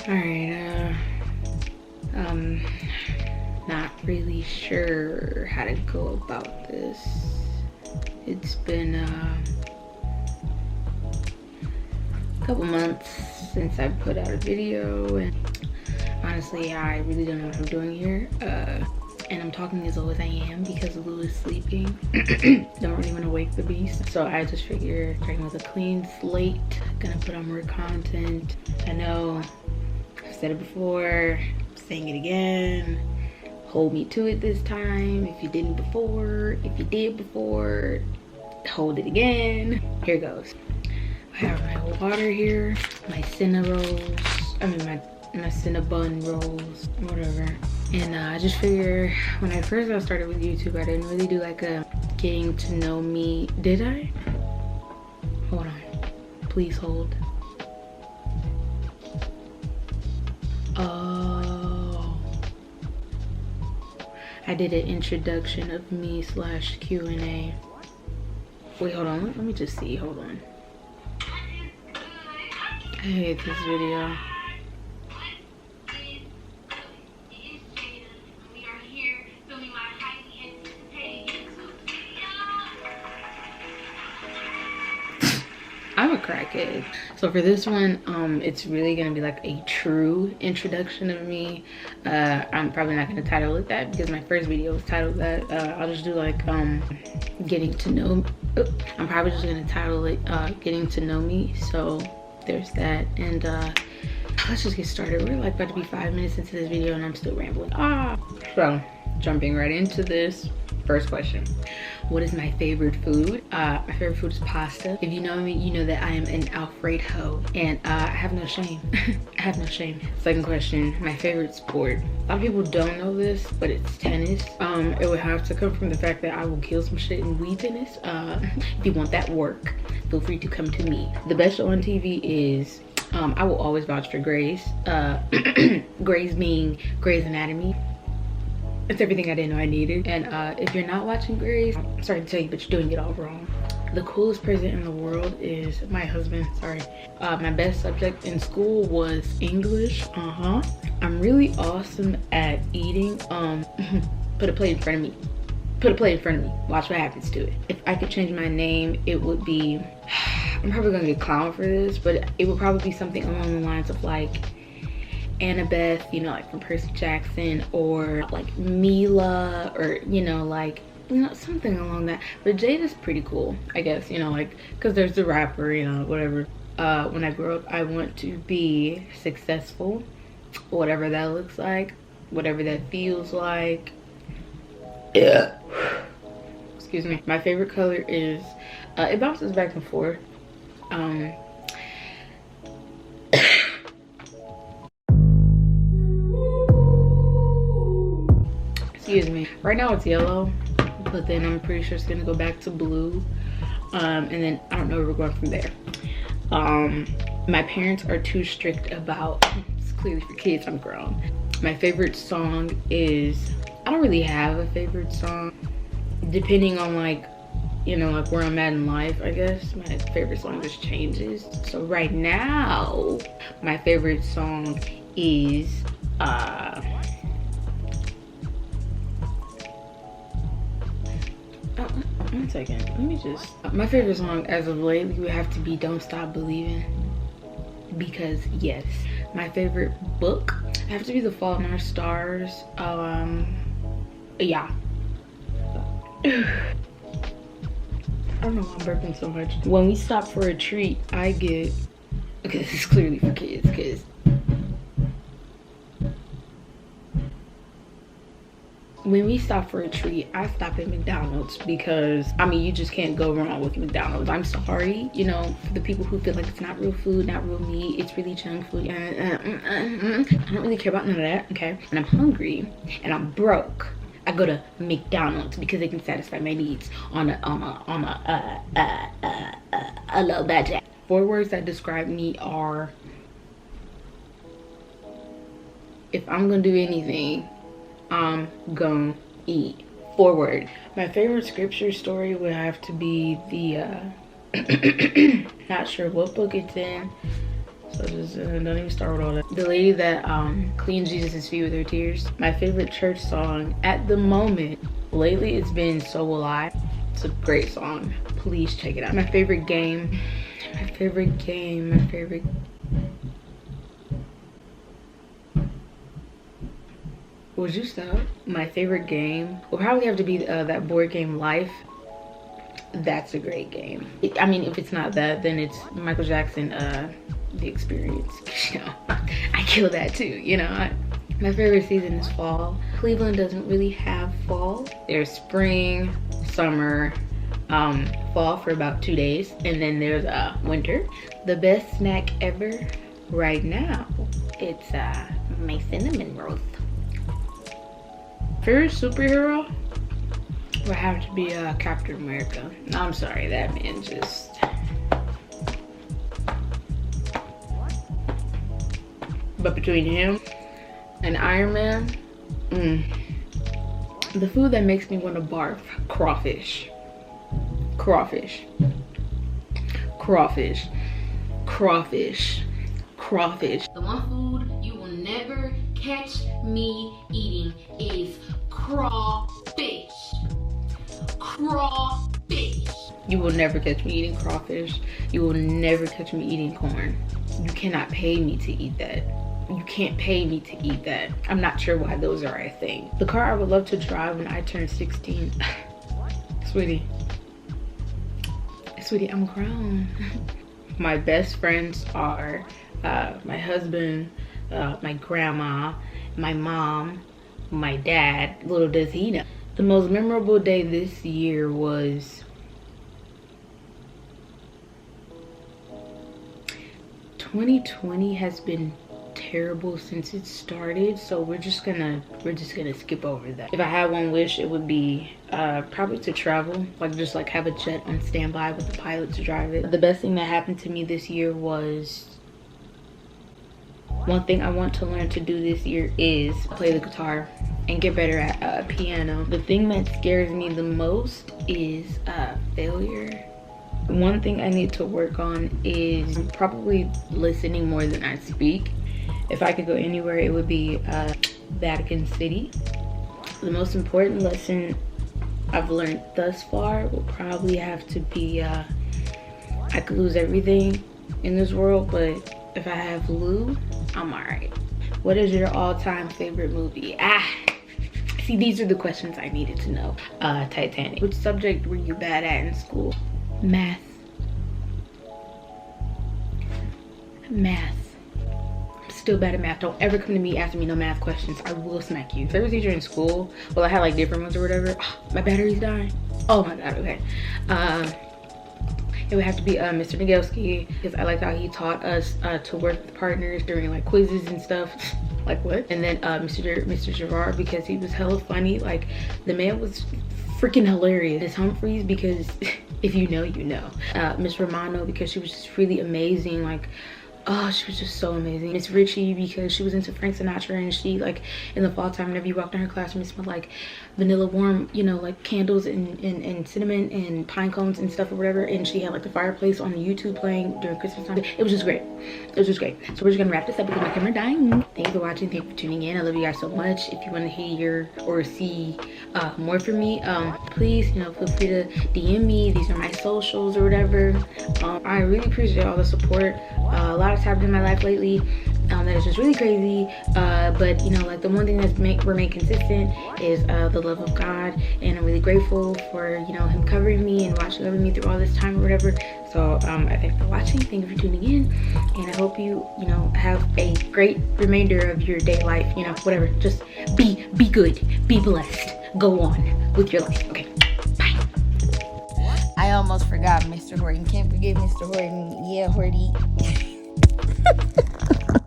All right, not really sure how to go about this. It's been a couple months since I put out a video, and honestly I really don't know what I'm doing here. And I'm talking as low as I am because Lou is sleeping. Don't really want to wake the beast, so I just figure starting with a clean slate, gonna put on more content. I know I've said it before, I'm saying it again. Hold me to it this time. If you didn't before, if you did before, hold it again. Here goes. I have my water here, my cinnamon my cinnabon rolls, whatever. And I just figure when I first got started with YouTube, I didn't really do like a getting to know me. Did I? Hold on, please hold. Oh, I did an introduction of me / Q&A. Wait, hold on, let me just see, hold on. I hate this video. I'm a crackhead. So for this one, it's really gonna be like a true introduction of me. I'm probably not gonna title it that because my first video was titled that. I'll just do like getting to know. I'm probably just gonna title it getting to know me. So there's that, and let's just get started. We're like about to be 5 minutes into this video and I'm still rambling. So jumping right into this. First question, what is my favorite food? My favorite food is pasta. If you know me, you know that I am an Alfredo, and I have no shame. I have no shame. Second question, my favorite sport. A lot of people don't know this, but it's tennis. It would have to come from the fact that I will kill some shit in Wii tennis. If you want that work, feel free to come to me. The best show on TV is, I will always vouch for Grey's. Grey's being Grey's Anatomy. It's everything I didn't know I needed. And if you're not watching Grey's, I'm sorry to tell you, but you're doing it all wrong. The coolest person in the world is my husband. Sorry. My best subject in school was English. I'm really awesome at eating. Put a plate in front of me. Put a plate in front of me. Watch what happens to it. If I could change my name, it would be, I'm probably gonna get clowned for this, but it would probably be something along the lines of like Annabeth, you know, like from Percy Jackson, or like Mila, or you know, like, you know, something along that. But Jade is pretty cool, I guess, you know, like, because there's the rapper, you know, whatever. When I grow up, I want to be successful, whatever that looks like, whatever that feels like. Yeah. Excuse me. My favorite color is, it bounces back and forth. Excuse me. Right now it's yellow, but then I'm pretty sure it's gonna go back to blue. And then I don't know where we're going from there. My parents are too strict about, it's clearly for kids, I'm grown. My favorite song is, I don't really have a favorite song. Depending on like, you know, like where I'm at in life, I guess my favorite song just changes. So right now, my favorite song is, 1 second, let me just, my favorite song as of lately would have to be Don't Stop Believing, because yes. My favorite book have to be The Fault in Our Stars. Yeah. I don't know why I'm burping so much. When we stop for a treat, I get, okay, this is clearly for kids, because when we stop for a treat, I stop at McDonald's because, I mean, you just can't go wrong with McDonald's. I'm sorry, you know, for the people who feel like it's not real food, not real meat, it's really junk food. I don't really care about none of that, okay? When I'm hungry and I'm broke, I go to McDonald's because they can satisfy my needs on a low budget. 4 words that describe me are, if I'm gonna do anything, I'm gonna eat. 4 words. My favorite scripture story would have to be the not sure what book it's in, So just don't even start with all that. The lady that cleans Jesus' feet with her tears. My favorite church song at the moment, lately, it's been So Will I. It's a great song. Please check it out. My favorite game. Would you stop? My favorite game will probably have to be that board game Life. That's a great game. I mean, if it's not that, then it's Michael Jackson, The Experience. You know, I kill that too, you know. My favorite season is fall. Cleveland doesn't really have fall. There's spring, summer, fall for about 2 days, and then there's winter. The best snack ever right now, it's my cinnamon rolls. Favorite superhero would have to be Captain America. I'm sorry, that man just... But between him and Iron Man, the food that makes me want to barf, crawfish. Crawfish. Crawfish. Crawfish. Crawfish. The one food you will never catch me eating is crawfish. Crawfish. You will never catch me eating crawfish. You will never catch me eating corn. You cannot pay me to eat that. You can't pay me to eat that. I'm not sure why those are a thing. The car I would love to drive when I turn 16. Sweetie, I'm grown. My best friends are my husband, my grandma, my mom, my dad. Little does he know. The most memorable day this year was 2020 has been terrible since it started, so we're just gonna skip over that. If I had one wish, it would be probably to travel, like just like have a jet on standby with a pilot to drive it. The best thing that happened to me this year was, one thing I want to learn to do this year is play the guitar and get better at piano. The thing that scares me the most is failure. One thing I need to work on is probably listening more than I speak. If I could go anywhere, it would be Vatican City. The most important lesson I've learned thus far will probably have to be I could lose everything in this world, but if I have Lou, I'm alright. What is your all-time favorite movie? See, these are the questions I needed to know. Titanic. Which subject were you bad at in school? Math. Math. I'm still bad at math. Don't ever come to me asking me no math questions. I will smack you. Favorite teacher in school? Well, I had like different ones or whatever. My battery's dying. Oh my god, okay. It would have to be Mr. Nagelski, because I liked how he taught us to work with partners during like quizzes and stuff. Like what? And then Mr. Gerard, because he was hella funny. Like the man was freaking hilarious. Miss Humphreys, because if you know, you know. Miss Romano, because she was just really amazing. Like, oh, she was just so amazing. Miss Ritchie, because she was into Frank Sinatra, and she, like, in the fall time, whenever you walked in her classroom, it smelled like vanilla warm, you know, like candles and cinnamon and pine cones and stuff or whatever. And she had like the fireplace on YouTube playing during Christmas time. It was just great. It was just great. So we're just gonna wrap this up because my camera dying. Thank you for watching. Thank you for tuning in. I love you guys so much. If you want to hear or see more from me, please, you know, feel free to DM me. These are my socials or whatever. I really appreciate all the support. A lot of times in my life lately that is just really crazy, but you know, like the one thing that's remained consistent is the love of God, and I'm really grateful for, you know, him covering me and watching over me through all this time or whatever. So I thank you for watching, thank you for tuning in, and I hope you know, have a great remainder of your day life, you know, whatever. Just be good, be blessed, go on with your life. Okay, bye. I almost forgot Mr. Horton. Can't forget Mr. Horton. Yeah, Horty.